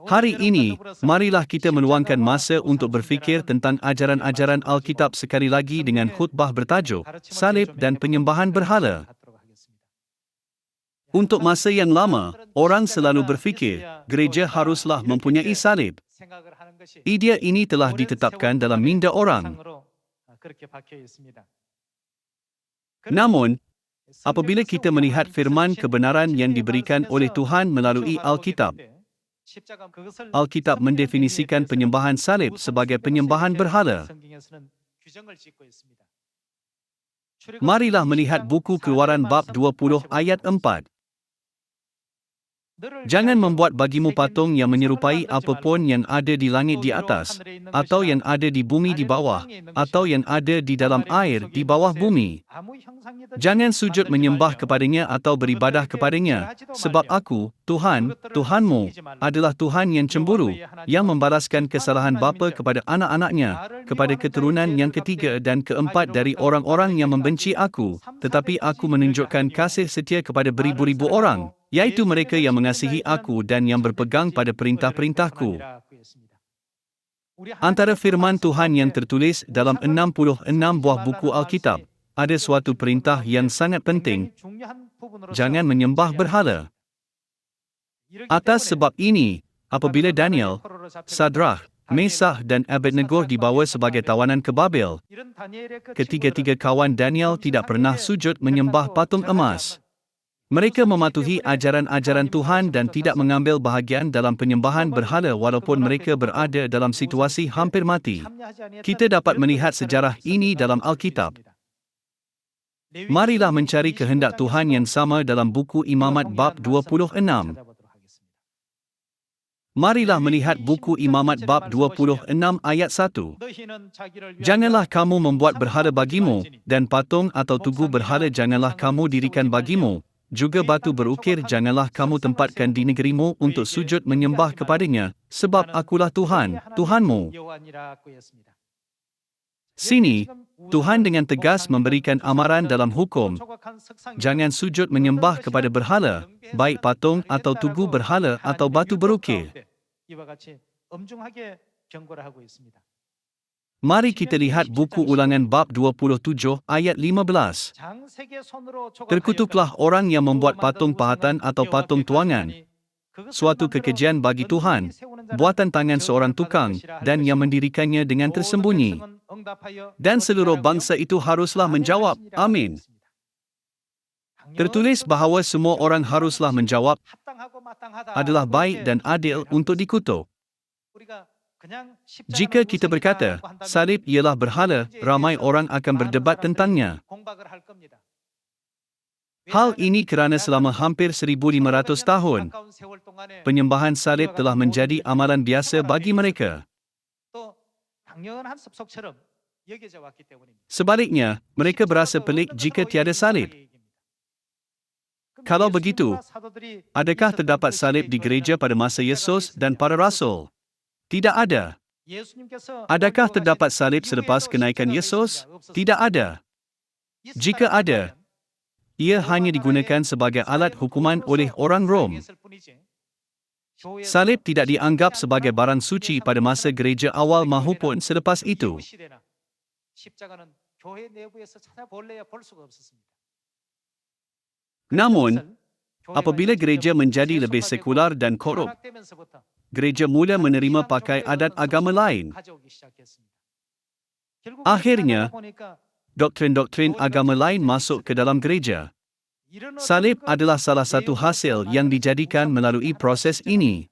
Hari ini, marilah kita meluangkan masa untuk berfikir tentang ajaran-ajaran Alkitab sekali lagi dengan khutbah bertajuk Salib dan Penyembahan Berhala. Untuk masa yang lama, orang selalu berfikir, gereja haruslah mempunyai salib. Idea ini telah ditetapkan dalam minda orang. Namun, apabila kita melihat firman kebenaran yang diberikan oleh Tuhan melalui Alkitab, Alkitab mendefinisikan penyembahan salib sebagai penyembahan berhala. Marilah melihat buku Keluaran bab 20 ayat 4. Jangan membuat bagimu patung yang menyerupai apapun yang ada di langit di atas, atau yang ada di bumi di bawah, atau yang ada di dalam air di bawah bumi. Jangan sujud menyembah kepadanya atau beribadah kepadanya, sebab aku, Tuhan, Tuhanmu, adalah Tuhan yang cemburu, yang membalaskan kesalahan bapa kepada anak-anaknya, kepada keturunan yang ketiga dan keempat dari orang-orang yang membenci aku, tetapi aku menunjukkan kasih setia kepada beribu-ribu orang, yaitu mereka yang mengasihi aku dan yang berpegang pada perintah-perintahku. Antara firman Tuhan yang tertulis dalam 66 buah buku Alkitab, ada suatu perintah yang sangat penting, jangan menyembah berhala. Atas sebab ini, apabila Daniel, Sadrach, Mesach dan Abednego dibawa sebagai tawanan ke Babel, ketiga-tiga kawan Daniel tidak pernah sujud menyembah patung emas. Mereka mematuhi ajaran-ajaran Tuhan dan tidak mengambil bahagian dalam penyembahan berhala walaupun mereka berada dalam situasi hampir mati. Kita dapat melihat sejarah ini dalam Alkitab. Marilah mencari kehendak Tuhan yang sama dalam buku Imamat bab 26. Marilah melihat buku Imamat bab 26 ayat 1. Janganlah kamu membuat berhala bagimu, dan patung atau tugu berhala janganlah kamu dirikan bagimu. Juga batu berukir janganlah kamu tempatkan di negerimu untuk sujud menyembah kepadanya, sebab akulah Tuhan, Tuhanmu. Sini, Tuhan dengan tegas memberikan amaran dalam hukum, jangan sujud menyembah kepada berhala, baik patung atau tugu berhala atau batu berukir. Mari kita lihat buku Ulangan bab 27 ayat 15. Terkutuklah orang yang membuat patung pahatan atau patung tuangan, suatu kekejian bagi Tuhan, buatan tangan seorang tukang, dan yang mendirikannya dengan tersembunyi. Dan seluruh bangsa itu haruslah menjawab, Amin. Tertulis bahawa semua orang haruslah menjawab, adalah baik dan adil untuk dikutuk. Jika kita berkata, salib ialah berhala, ramai orang akan berdebat tentangnya. Hal ini kerana selama hampir 1,500 tahun, penyembahan salib telah menjadi amalan biasa bagi mereka. Sebaliknya, mereka berasa pelik jika tiada salib. Kalau begitu, adakah terdapat salib di gereja pada masa Yesus dan para rasul? Tidak ada. Adakah terdapat salib selepas kenaikan Yesus? Tidak ada. Jika ada, ia hanya digunakan sebagai alat hukuman oleh orang Rom. Salib tidak dianggap sebagai barang suci pada masa gereja awal mahupun selepas itu. Namun, apabila gereja menjadi lebih sekular dan korup, gereja mula menerima pakai adat agama lain. Akhirnya, doktrin-doktrin agama lain masuk ke dalam gereja. Salib adalah salah satu hasil yang dijadikan melalui proses ini.